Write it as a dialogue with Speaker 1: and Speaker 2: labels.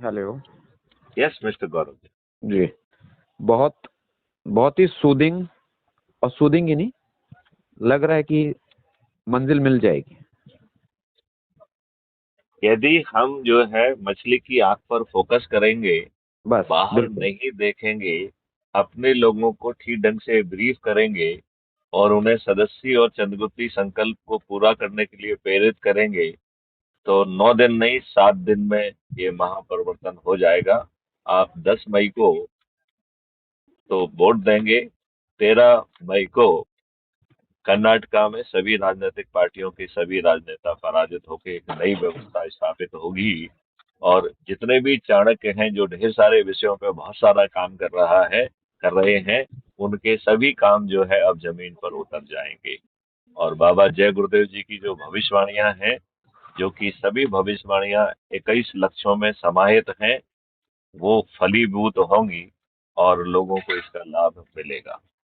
Speaker 1: Hello.
Speaker 2: Yes mister Gaurav ji.
Speaker 1: जी। बहुत बहुत ही soothing, और सूदिंग ही नहीं, लग रहा है कि मंजिल मिल जाएगी।
Speaker 2: यदि हम जो है मछली की आंख पर फोकस करेंगे,
Speaker 1: बस
Speaker 2: बाहर
Speaker 1: बिल्कुल।
Speaker 2: नहीं देखेंगे, अपने लोगों को ठीक ढंग से ब्रीफ करेंगे और उन्हें सदस्य और चंद्रगुप्ती संकल्प को पूरा करने के लिए प्रेरित करेंगे, तो 9 दिन नहीं 7 दिन में ये महापरिवर्तन हो जाएगा। आप 10 मई को तो वोट देंगे, 13 मई को कर्नाटका में सभी राजनीतिक पार्टियों के सभी राजनेता पराजित होकर एक नई व्यवस्था स्थापित होगी। और जितने भी चाणक्य हैं जो ढेर सारे विषयों पे बहुत सारा काम कर रहे हैं, उनके सभी काम जो है अब जमीन पर उतर जाएंगे। और बाबा जय गुरुदेव जी की जो भविष्यवाणियां हैं, जो कि सभी भविष्यवाणियां 21 लक्ष्यों में समाहित हैं, वो फलीभूत होंगी और लोगों को इसका लाभ मिलेगा।